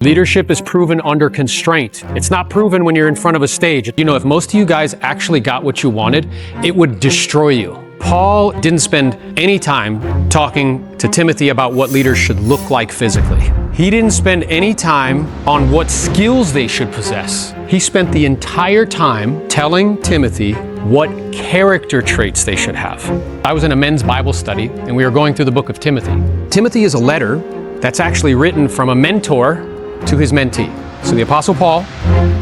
Leadership is proven under constraint. It's not proven when you're in front of a stage. You know, if most of you guys actually got what you wanted, it would destroy you. Paul didn't spend any time talking to Timothy about what leaders should look like physically. He didn't spend any time on what skills they should possess. He spent the entire time telling Timothy what character traits they should have. I was in a men's Bible study, and we were going through the book of Timothy. Timothy is a letter that's actually written from a mentor to his mentee. So the Apostle Paul,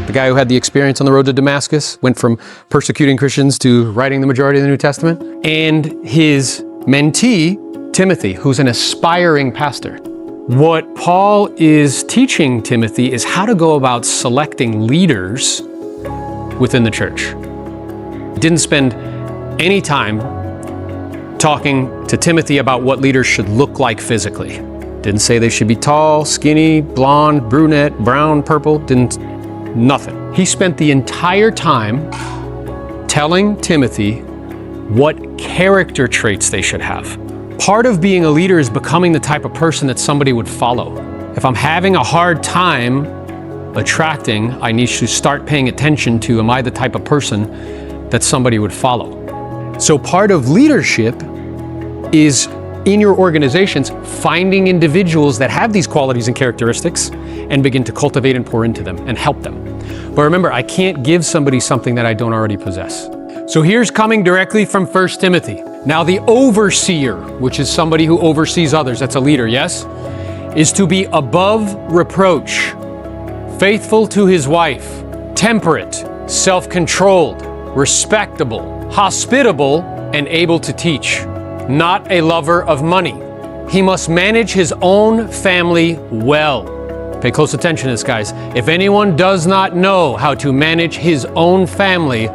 the guy who had the experience on the road to Damascus, went from persecuting Christians to writing the majority of the New Testament, and his mentee, Timothy, who's an aspiring pastor. What Paul is teaching Timothy is how to go about selecting leaders within the church. He didn't spend any time talking to Timothy about what leaders should look like physically. Didn't say they should be tall, skinny, blonde, brunette, brown, purple, nothing. He spent the entire time telling Timothy what character traits they should have. Part of being a leader is becoming the type of person that somebody would follow. If I'm having a hard time attracting, I need to start paying attention to, am I the type of person that somebody would follow? So part of leadership is in your organizations, finding individuals that have these qualities and characteristics and begin to cultivate and pour into them and help them. But remember, I can't give somebody something that I don't already possess. So here's coming directly from 1 Timothy. Now the overseer, which is somebody who oversees others, that's a leader, yes, is to be above reproach, faithful to his wife, temperate, self-controlled, respectable, hospitable, and able to teach. Not a lover of money. He must manage his own family well. Pay close attention to this, guys. If anyone does not know how to manage his own family,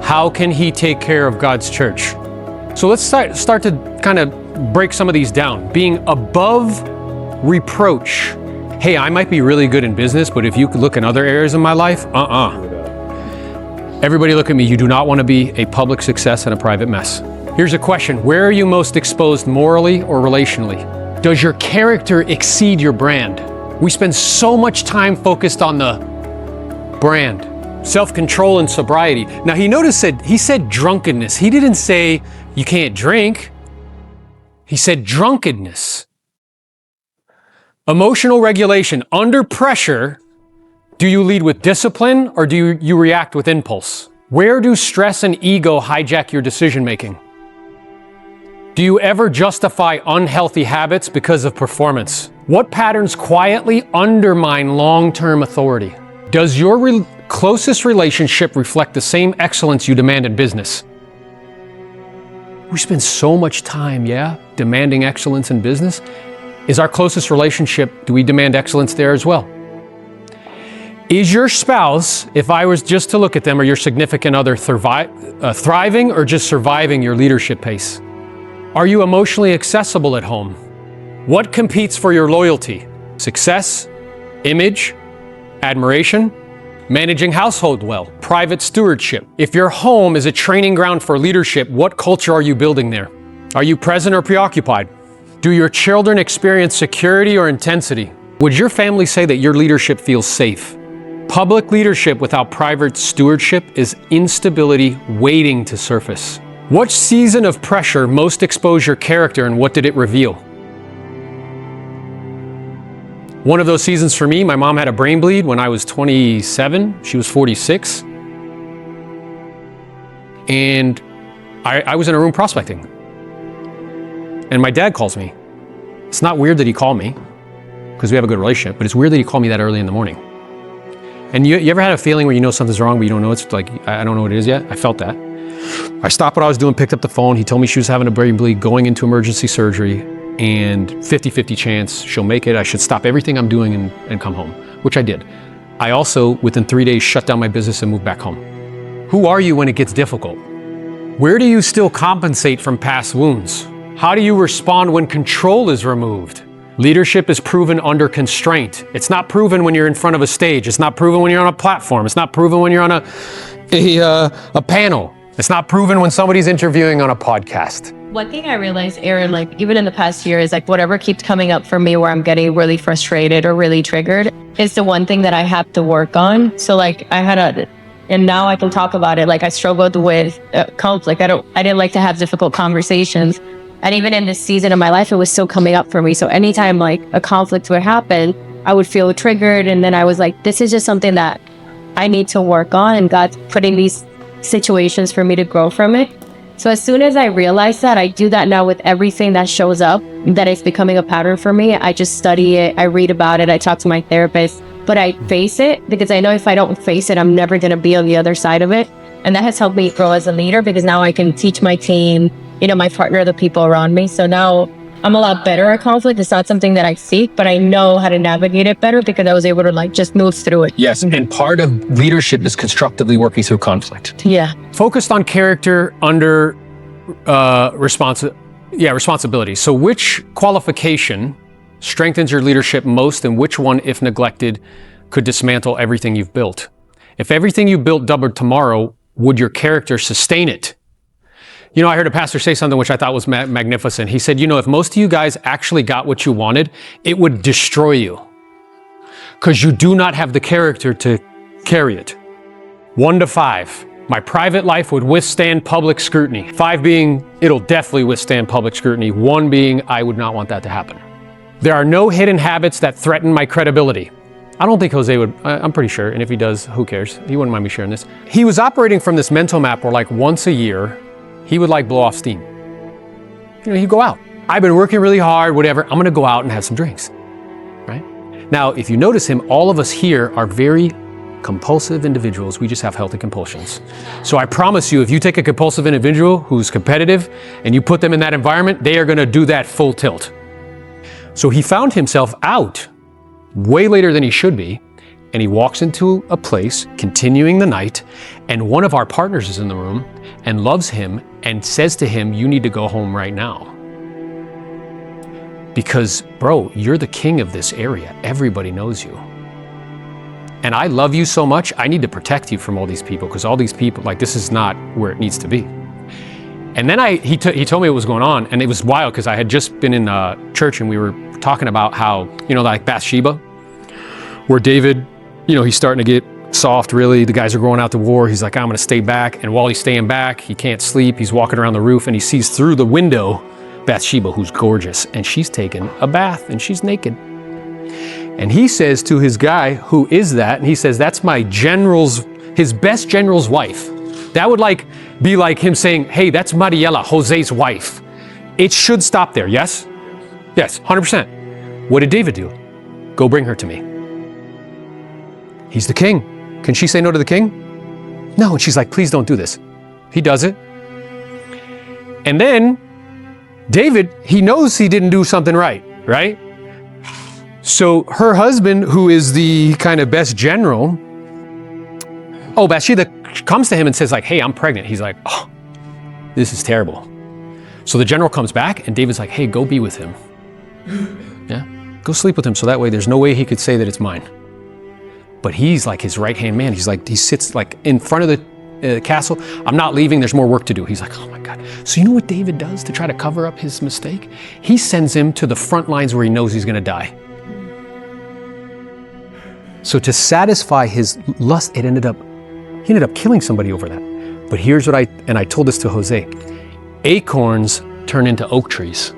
how can he take care of God's church? So let's start to kind of break some of these down. Being above reproach. Hey, I might be really good in business, but if you could look in other areas of my life, Everybody look at me. You do not want to be a public success and a private mess. Here's a question. Where are you most exposed morally or relationally? Does your character exceed your brand? We spend so much time focused on the brand, self-control and sobriety. Now he said drunkenness. He didn't say you can't drink. He said drunkenness. Emotional regulation. Under pressure, do you lead with discipline or do you react with impulse? Where do stress and ego hijack your decision making? Do you ever justify unhealthy habits because of performance? What patterns quietly undermine long-term authority? Does your closest relationship reflect the same excellence you demand in business? We spend so much time, demanding excellence in business. Is our closest relationship, do we demand excellence there as well? Is your spouse, if I was just to look at them, or your significant other thriving or just surviving your leadership pace? Are you emotionally accessible at home? What competes for your loyalty? Success, image, admiration, managing household well, private stewardship. If your home is a training ground for leadership, what culture are you building there? Are you present or preoccupied? Do your children experience security or intensity? Would your family say that your leadership feels safe? Public leadership without private stewardship is instability waiting to surface. What season of pressure most exposed your character and what did it reveal? One of those seasons for me, my mom had a brain bleed when I was 27. She was 46. And I was in a room prospecting. And my dad calls me. It's not weird that he called me because we have a good relationship, but it's weird that he called me that early in the morning. And you ever had a feeling where you know something's wrong, but you don't know it's like, I don't know what it is yet? I felt that. I stopped what I was doing, picked up the phone. He told me she was having a brain bleed, going into emergency surgery, and 50-50 chance she'll make it. I should stop everything I'm doing and come home, which I did. I also, within 3 days, shut down my business and moved back home. Who are you when it gets difficult? Where do you still compensate from past wounds? How do you respond when control is removed? Leadership is proven under constraint. It's not proven when you're in front of a stage. It's not proven when you're on a platform. It's not proven when you're on a panel. It's not proven when somebody's interviewing on a podcast. One thing I realized, Aaron, like even in the past year is like whatever keeps coming up for me where I'm getting really frustrated or really triggered is the one thing that I have to work on. So like and now I can talk about it. Like I struggled with conflict. I didn't like to have difficult conversations. And even in this season of my life, it was still coming up for me. So anytime like a conflict would happen, I would feel triggered. And then I was like, this is just something that I need to work on. And God's putting these situations for me to grow from it. So as soon as I realized that, I do that now with everything that shows up, that it's becoming a pattern for me. I just study it. I read about it. I talk to my therapist, but I face it because I know if I don't face it, I'm never going to be on the other side of it. And that has helped me grow as a leader because now I can teach my team, my partner, the people around me. So now I'm a lot better at conflict. It's not something that I seek, but I know how to navigate it better because I was able to like just move through it. Yes, and part of leadership is constructively working through conflict. Yeah. Focused on character under responsibility. So which qualification strengthens your leadership most, and which one, if neglected, could dismantle everything you've built? If everything you built doubled tomorrow, would your character sustain it? I heard a pastor say something which I thought was magnificent. He said, if most of you guys actually got what you wanted, it would destroy you because you do not have the character to carry it. 1 to 5, my private life would withstand public scrutiny. 5 being, it'll definitely withstand public scrutiny. 1 being, I would not want that to happen. There are no hidden habits that threaten my credibility. I don't think Jose would, I'm pretty sure, and if he does, who cares? He wouldn't mind me sharing this. He was operating from this mental map where like once a year, he would like blow off steam. He'd go out. I've been working really hard, whatever. I'm gonna go out and have some drinks, right? Now, if you notice him, all of us here are very compulsive individuals. We just have healthy compulsions. So I promise you, if you take a compulsive individual who's competitive and you put them in that environment, they are gonna do that full tilt. So he found himself out way later than he should be, and he walks into a place, continuing the night, and one of our partners is in the room and loves him and says to him, you need to go home right now. Because, bro, you're the king of this area. Everybody knows you. And I love you so much, I need to protect you from all these people, because all these people, like, this is not where it needs to be. And then he told me what was going on, and it was wild, because I had just been in church, and we were talking about how, like Bathsheba, where David, he's starting to get soft, really. The guys are going out to war. He's like, I'm going to stay back. And while he's staying back, he can't sleep. He's walking around the roof, and he sees through the window Bathsheba, who's gorgeous, and she's taking a bath, and she's naked. And he says to his guy, who is that? And he says, that's my his best general's wife. That would be like him saying, hey, that's Mariela, Jose's wife. It should stop there, yes? Yes, 100%. What did David do? Go bring her to me. He's the king. Can she say no to the king? No, and she's like, please don't do this. He does it. And then David, he knows he didn't do something right? So her husband, who is the kind of best general, Bathsheba comes to him and says like, hey, I'm pregnant. He's like, oh, this is terrible. So the general comes back and David's like, hey, go be with him. Yeah, go sleep with him. So that way there's no way he could say that it's mine. But he's like his right-hand man. He sits like in front of the castle. I'm not leaving. There's more work to do. He's like, oh my God. So you know what David does to try to cover up his mistake? He sends him to the front lines where he knows he's going to die. So to satisfy his lust, he ended up killing somebody over that. But here's what I told this to Jose. Acorns turn into oak trees.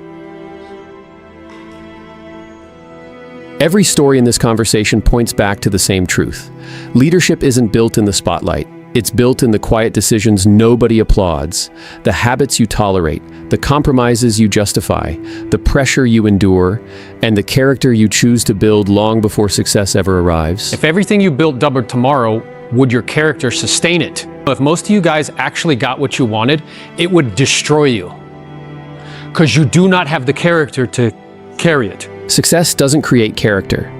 Every story in this conversation points back to the same truth. Leadership isn't built in the spotlight. It's built in the quiet decisions nobody applauds, the habits you tolerate, the compromises you justify, the pressure you endure, and the character you choose to build long before success ever arrives. If everything you built doubled tomorrow, would your character sustain it? If most of you guys actually got what you wanted, it would destroy you because you do not have the character to carry it. Success doesn't create character,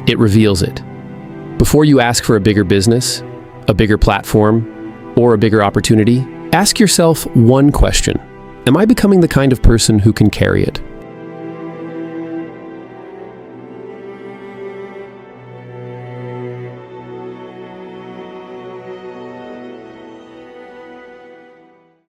it reveals it. Before you ask for a bigger business, a bigger platform, or a bigger opportunity, ask yourself one question. Am I becoming the kind of person who can carry it?